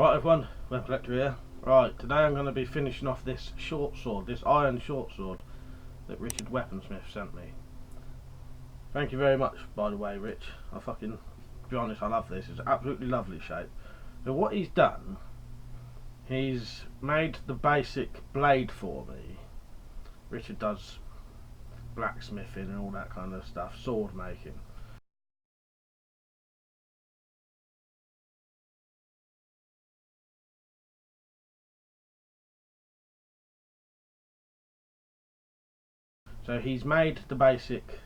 Right everyone, WeaponCollector here. Right, today I'm going to be finishing off this short sword, this iron short sword that Richard Weaponsmith sent me. Thank you very much, by the way, Rich. To be honest, I love this. It's an absolutely lovely shape. So what he's done, he's made the basic blade for me. Richard does blacksmithing and all that kind of stuff, sword making. So he's made the basic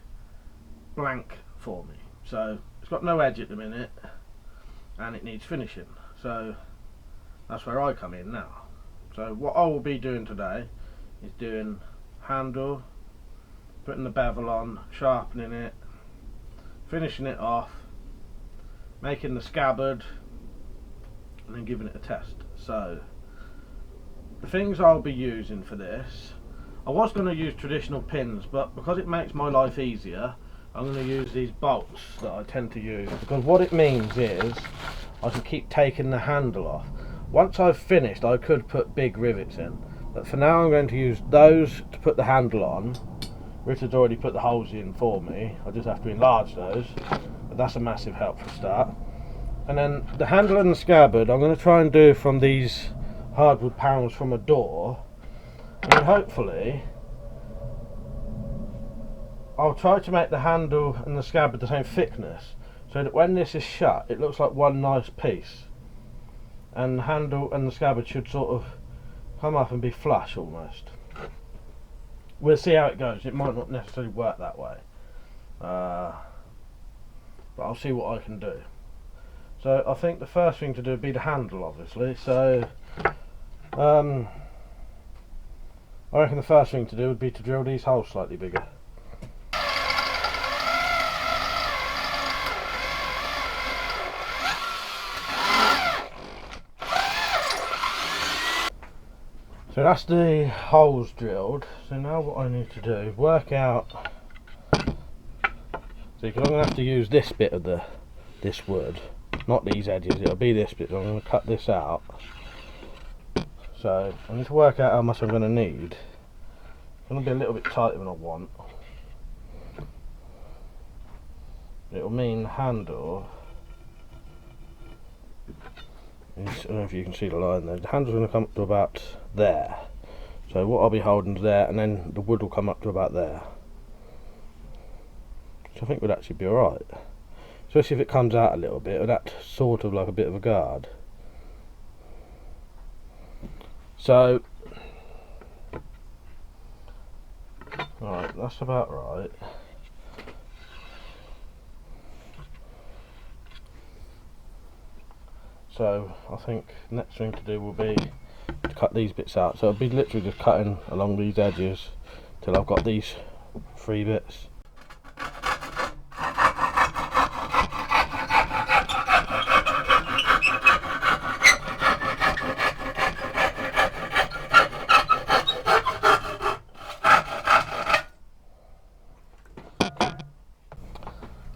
blank for me. So it's got no edge at the minute and it needs finishing. So that's where I come in now. So what I will be doing today is doing handle, putting the bevel on, sharpening it, finishing it off, making the scabbard, and then giving it a test. So the things I'll be using for this, I was going to use traditional pins, but because it makes my life easier, I'm going to use these bolts that I tend to use, because what it means is I can keep taking the handle off. Once I've finished, I could put big rivets in, but for now I'm going to use those to put the handle on. Richard's already put the holes in for me, I just have to enlarge those, but that's a massive help for a start. And then the handle and the scabbard I'm going to try and do from these hardwood panels from a door, and hopefully I'll try to make the handle and the scabbard the same thickness, so that when this is shut it looks like one nice piece, and the handle and the scabbard should sort of come up and be flush almost. We'll see how it goes. It might not necessarily work that way, but I'll see what I can do. So I think the first thing to do would be the handle, obviously. So I reckon the first thing to do would be to drill these holes slightly bigger. So that's the holes drilled. So now what I need to do, work out. So I'm going to have to use this bit of this wood, not these edges. It'll be this bit. So I'm going to cut this out. So I need to work out how much I'm going to need. It's going to be a little bit tighter than I want. It'll mean the handle. I don't know if you can see the line there. The handle's going to come up to about there. So what I'll be holding is there, and then the wood will come up to about there. So I think would actually be alright. Especially if it comes out a little bit, or that's sort of like a bit of a guard. So, alright, that's about right. So I think the next thing to do will be to cut these bits out. So I'll be literally just cutting along these edges till I've got these 3 bits.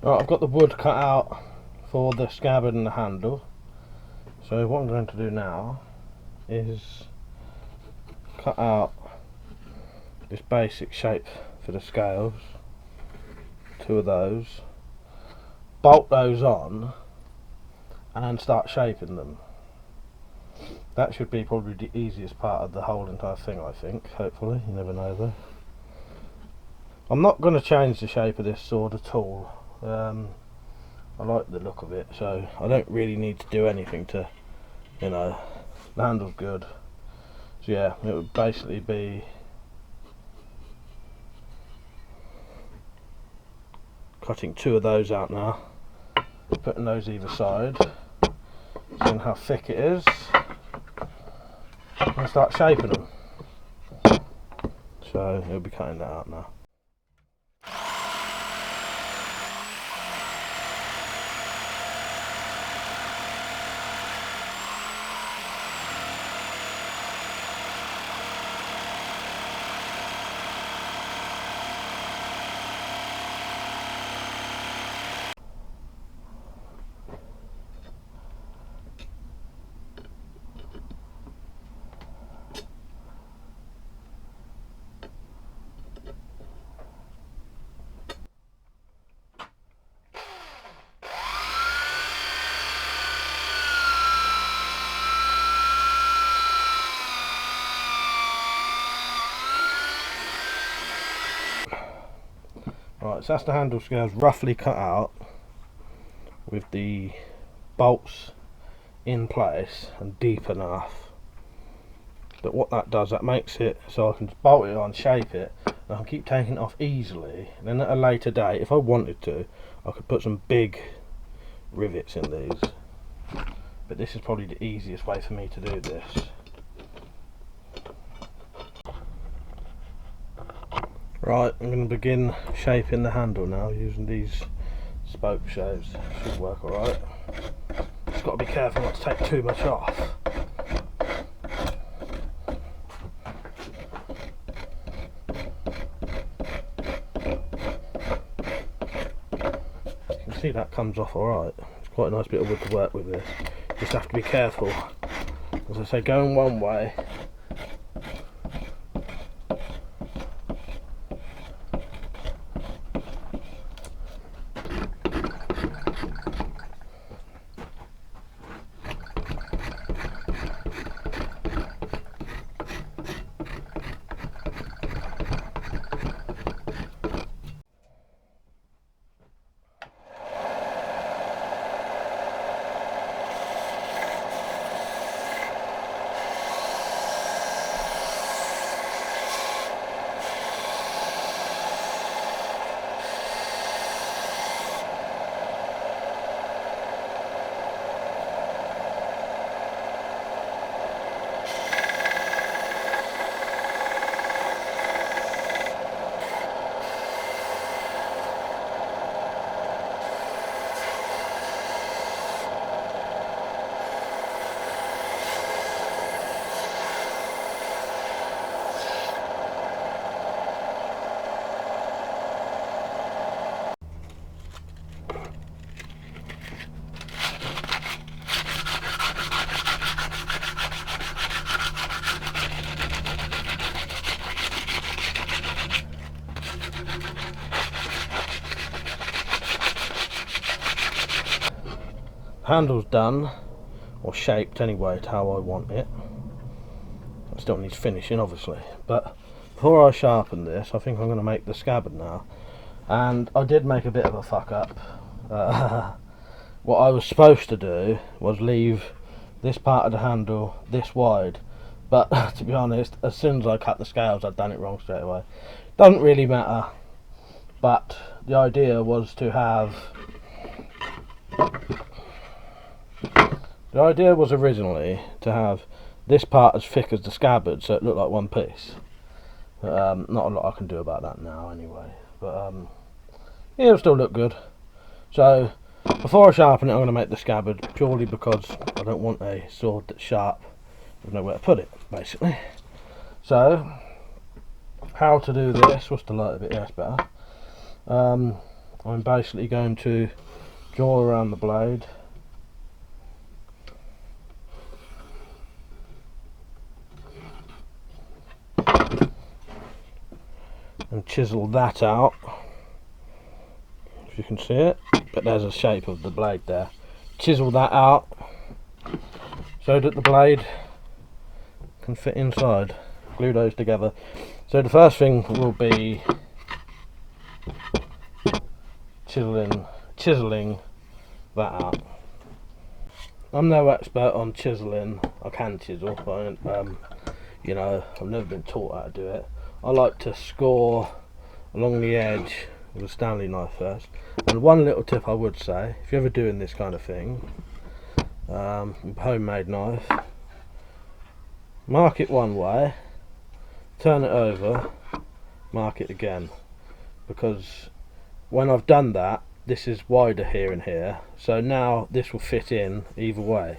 Right, I've got the wood cut out for the scabbard and the handle. So what I'm going to do now is cut out this basic shape for the scales, 2 of those, bolt those on, and then start shaping them. That should be probably the easiest part of the whole entire thing, I think, hopefully. You never know though. I'm not going to change the shape of this sword at all. I like the look of it, so I don't really need to do anything to, you know, the handle's good. So yeah, it would basically be cutting 2 of those out now, putting those either side, seeing how thick it is, and start shaping them. So he'll be cutting that out now. Right, so that's the handle scales roughly cut out with the bolts in place and deep enough. But what that does, that makes it so I can just bolt it on, shape it, and I can keep taking it off easily. And then at a later date, if I wanted to, I could put some big rivets in these. But this is probably the easiest way for me to do this. Right, I'm going to begin shaping the handle now using these spoke shapes. Should work alright. Just got to be careful not to take too much off. You can see that comes off alright. It's quite a nice bit of wood to work with this. Just have to be careful. As I say, going one way. Handle's done, or shaped anyway to how I want it. It still needs finishing obviously, but before I sharpen this I think I'm going to make the scabbard now. And I did make a bit of a fuck up. What I was supposed to do was leave this part of the handle this wide, but to be honest, as soon as I cut the scales I'd done it wrong straight away. Doesn't really matter, but the idea was to have originally to have this part as thick as the scabbard so it looked like one piece. Not a lot I can do about that now anyway, but yeah, it'll still look good. So before I sharpen it I'm going to make the scabbard, purely because I don't want a sword that's sharp with nowhere to put it basically. So how to do this, what's the light a bit, yes, better. I'm basically going to draw around the blade, and chisel that out, if you can see it, but there's a shape of the blade there. Chisel that out so that the blade can fit inside. Glue those together. So the first thing will be chiseling that out. I'm no expert on chiseling. I can chisel, but you know, I've never been taught how to do it. I like to score along the edge with a Stanley knife first. And one little tip I would say, if you're ever doing this kind of thing, with a homemade knife, mark it one way, turn it over, mark it again, because when I've done that, this is wider here and here, so now this will fit in either way.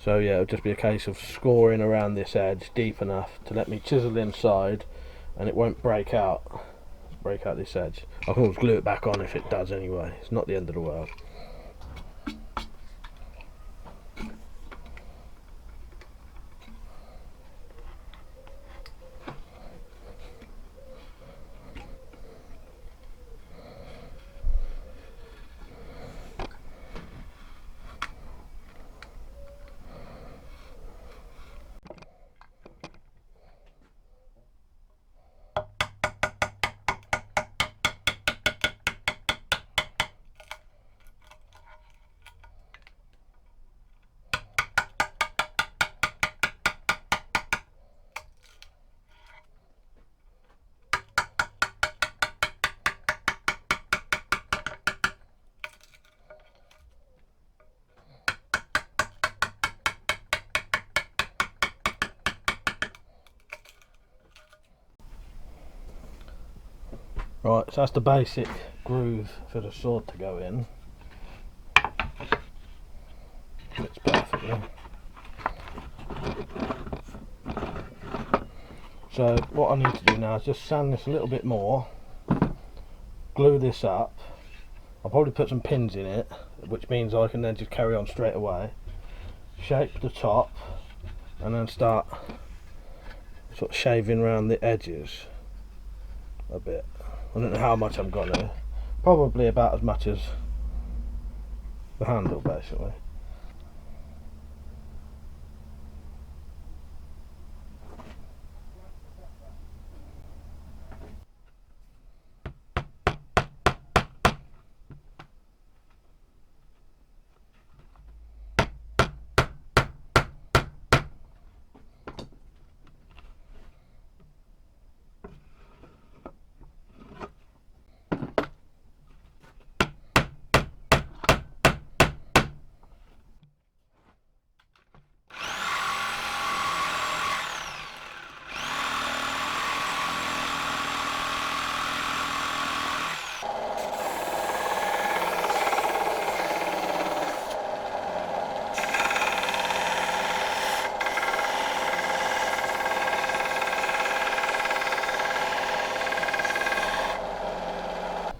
So yeah, it'll just be a case of scoring around this edge deep enough to let me chisel inside and it won't break out this edge. I can always glue it back on if it does anyway, it's not the end of the world. Right, so that's the basic groove for the sword to go in. Fits perfectly. So what I need to do now is just sand this a little bit more, glue this up. I'll probably put some pins in it, which means I can then just carry on straight away, shape the top, and then start sort of shaving around the edges a bit. I don't know how much I'm gonna, probably about as much as the handle basically.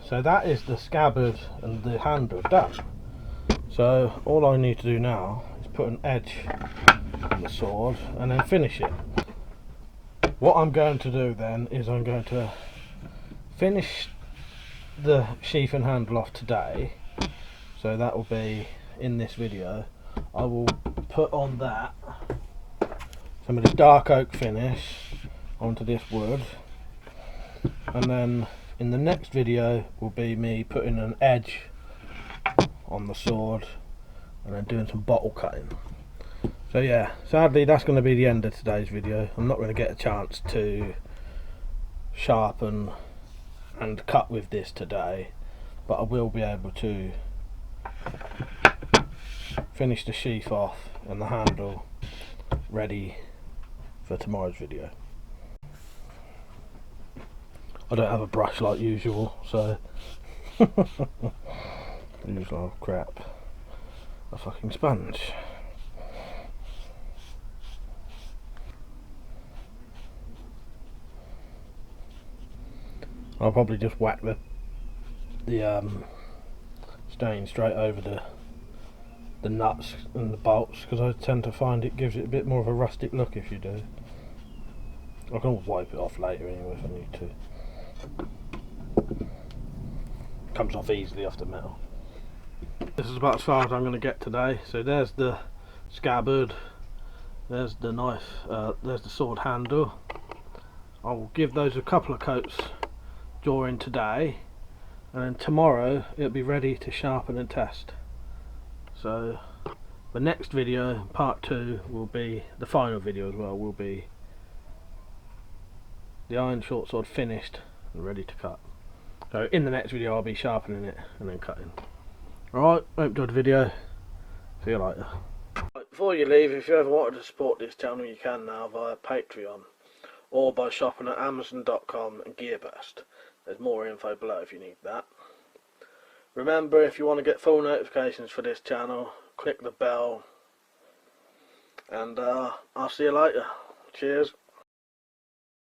So that is the scabbard and the handle done. So all I need to do now is put an edge on the sword and then finish it. What I'm going to do then is I'm going to finish the sheath and handle off today. So that will be in this video. I will put on that some of this dark oak finish onto this wood, and then in the next video will be me putting an edge on the sword and then doing some bottle cutting. So yeah, sadly that's going to be the end of today's video. I'm not going to get a chance to sharpen and cut with this today, but I will be able to finish the sheath off and the handle ready for tomorrow's video. I don't have a brush like usual, so usual crap, a fucking sponge. I'll probably just whack the stain straight over the nuts and the bolts, because I tend to find it gives it a bit more of a rustic look if you do. I can always wipe it off later anyway if I need to. Comes off easily off the metal. This is about as far as I'm going to get today. So there's the scabbard, there's the knife, there's the sword handle. I will give those a couple of coats during today, and then tomorrow it'll be ready to sharpen and test. So the next video, part 2, will be the final video as well, will be the iron short sword finished and ready to cut. So in the next video I'll be sharpening it and then cutting. Alright, hope you enjoyed the video. See you later. Before you leave, if you ever wanted to support this channel, you can now via Patreon or by shopping at Amazon.com and Gearbest. There's more info below if you need that. Remember, if you want to get full notifications for this channel, click the bell, and I'll see you later. Cheers.